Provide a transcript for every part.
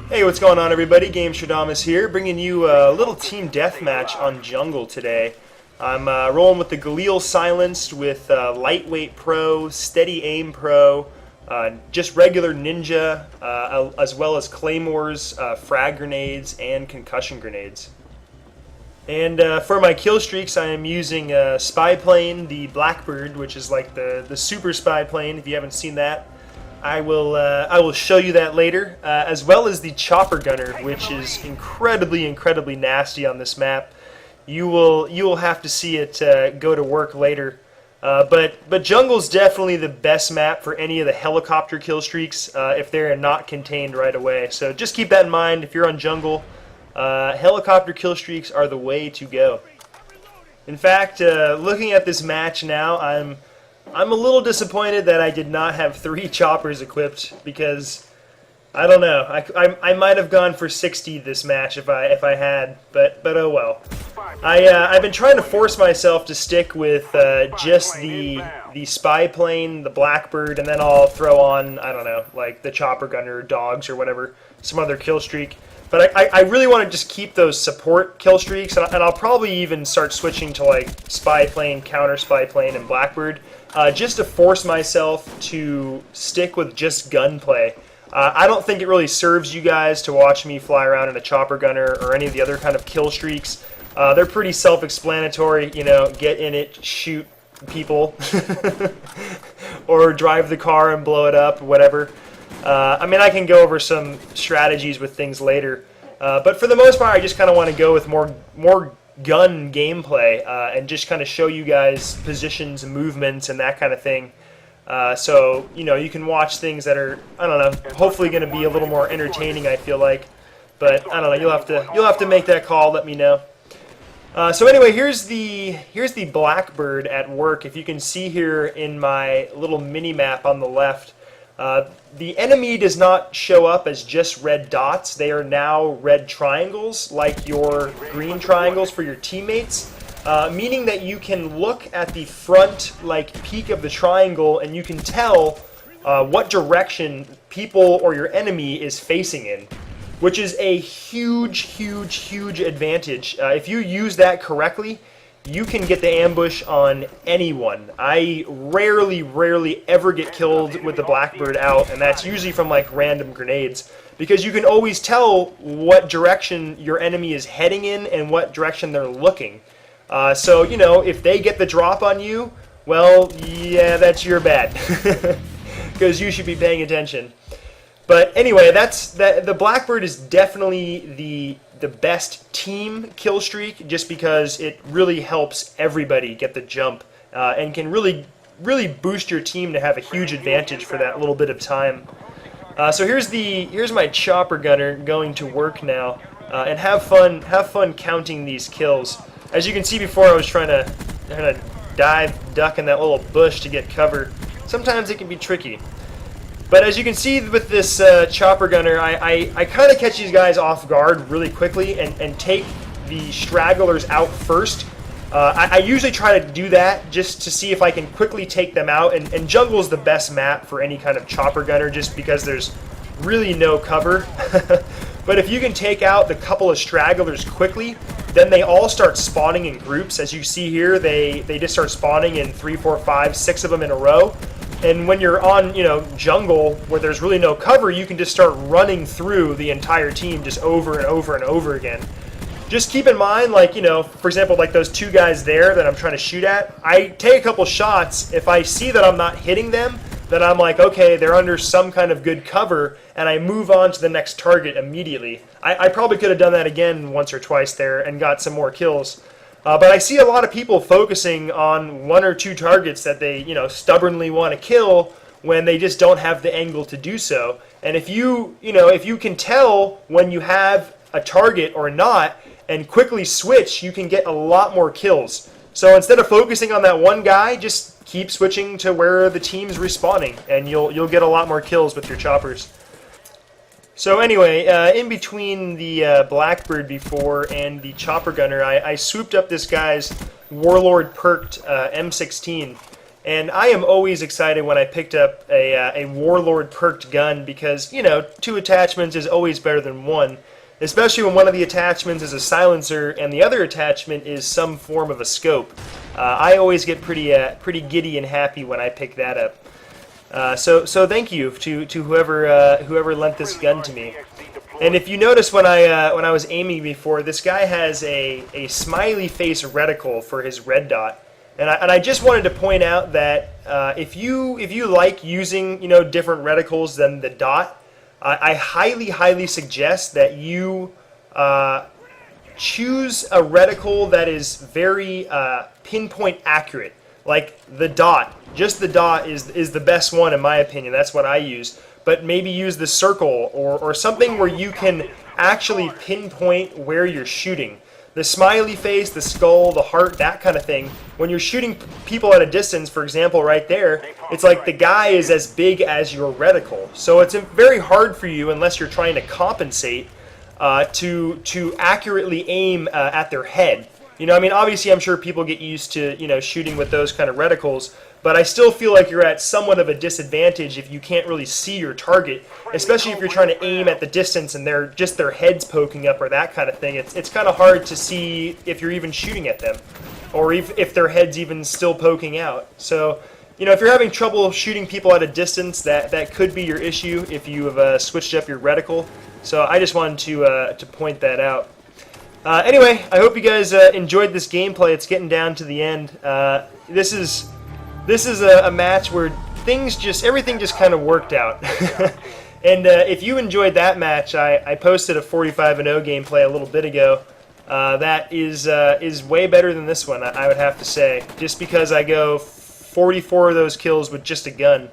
Hey, what's going on, everybody? Gamestradamus here, bringing you a little team deathmatch on jungle today. I'm rolling with the Galil Silenced with Lightweight Pro, Steady Aim Pro, just regular Ninja, as well as Claymores, Frag Grenades, and Concussion Grenades. And for my kill streaks, I am using Spy Plane, the Blackbird, which is like the super spy plane. If you haven't seen that, I will show you that later, as well as the Chopper Gunner, which is incredibly nasty on this map. You will have to see it go to work later. But jungle's definitely the best map for any of the helicopter kill streaks if they're not contained right away. So just keep that in mind if you're on jungle. Helicopter kill streaks are the way to go. In fact, looking at this match now, I'm a little disappointed that I did not have 3 choppers equipped, because I don't know, I might have gone for 60 this match if I had, but oh well. I've been trying to force myself to stick with just the spy plane, the Blackbird, and then I'll throw on, I don't know, like the Chopper Gunner, Dogs, or whatever, some other kill streak. But I really want to just keep those support kill streaks, and I'll probably even start switching to like Spy Plane, Counter Spy Plane, and Blackbird, just to force myself to stick with just gunplay. I don't think it really serves you guys to watch me fly around in a Chopper Gunner or any of the other kind of kill streaks. They're pretty self-explanatory, you know, get in it, shoot people, or drive the car and blow it up, whatever. I mean, I can go over some strategies with things later, but for the most part, I just kind of want to go with more gun gameplay and just kind of show you guys positions, movements, and that kind of thing. So you know, you can watch things that are, I don't know, hopefully going to be a little more entertaining, I feel like. But I don't know, you'll have to make that call. Let me know. So anyway, here's the Blackbird at work. If you can see here in my little mini map on the left. The enemy does not show up as just red dots. They are now red triangles, like your green triangles for your teammates, meaning that you can look at the front like peak of the triangle and you can tell what direction people or your enemy is facing in, which is a huge advantage. If you use that correctly, you can get the ambush on anyone. I rarely ever get killed with the Blackbird out, and that's usually from like random grenades, because you can always tell what direction your enemy is heading in and what direction they're looking. So, you know, if they get the drop on you, well, yeah, that's your bad, because you should be paying attention. But anyway, the Blackbird is definitely the best team kill streak, just because it really helps everybody get the jump and can really boost your team to have a huge advantage for that little bit of time. So here's my Chopper Gunner going to work now, and have fun counting these kills. As you can see, before I was trying to duck in that little bush to get cover. Sometimes it can be tricky. But as you can see with this Chopper Gunner, I kind of catch these guys off guard really quickly and take the stragglers out first. I usually try to do that just to see if I can quickly take them out, and jungle is the best map for any kind of Chopper Gunner just because there's really no cover. But if you can take out the couple of stragglers quickly, then they all start spawning in groups. As you see here, they just start spawning in 3, 4, 5, 6 of them in a row. And when you're on, you know, jungle where there's really no cover, you can just start running through the entire team just over and over again. Just keep in mind, like, you know, for example, like those 2 guys there that I'm trying to shoot at, I take a couple shots. If I see that I'm not hitting them, then I'm like, okay, they're under some kind of good cover, and I move on to the next target immediately. I probably could have done that again once or twice there and got some more kills. But I see a lot of people focusing on 1 or 2 targets that they, you know, stubbornly want to kill when they just don't have the angle to do so. And if you can tell when you have a target or not and quickly switch, you can get a lot more kills. So instead of focusing on that one guy, just keep switching to where the team's respawning, and you'll get a lot more kills with your choppers. So anyway, in between the Blackbird before and the Chopper Gunner, I swooped up this guy's Warlord perked M16, And I am always excited when I picked up a Warlord perked gun because, you know, 2 attachments is always better than 1, especially when one of the attachments is a silencer and the other attachment is some form of a scope. I always get pretty giddy and happy when I pick that up. So thank you to whoever lent this gun to me. And if you notice when I was aiming before, this guy has a smiley face reticle for his red dot. And I just wanted to point out that if you like using, you know, different reticles than the dot, I highly suggest that you choose a reticle that is very pinpoint accurate. Like the dot, just the dot is the best one in my opinion. That's what I use. But maybe use the circle or something where you can actually pinpoint where you're shooting. The smiley face, the skull, the heart, that kind of thing. When you're shooting people at a distance, for example, right there, it's like the guy is as big as your reticle. So it's very hard for you, unless you're trying to compensate, to accurately aim at their head. You know, I mean, obviously I'm sure people get used to, you know, shooting with those kind of reticles, but I still feel like you're at somewhat of a disadvantage if you can't really see your target, especially if you're trying to aim at the distance and they're just their heads poking up or that kind of thing. It's kind of hard to see if you're even shooting at them, or if their head's even still poking out. So, you know, if you're having trouble shooting people at a distance, that could be your issue if you have switched up your reticle. So I just wanted to point that out. Anyway, I hope you guys enjoyed this gameplay. It's getting down to the end. This is a match where everything just kind of worked out. And if you enjoyed that match, I posted a 45-0 gameplay a little bit ago. That is way better than this one, I would have to say, just because I go 44 of those kills with just a gun.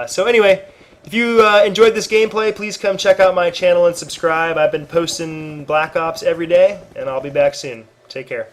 So anyway, if you enjoyed this gameplay, please come check out my channel and subscribe. I've been posting Black Ops every day, and I'll be back soon. Take care.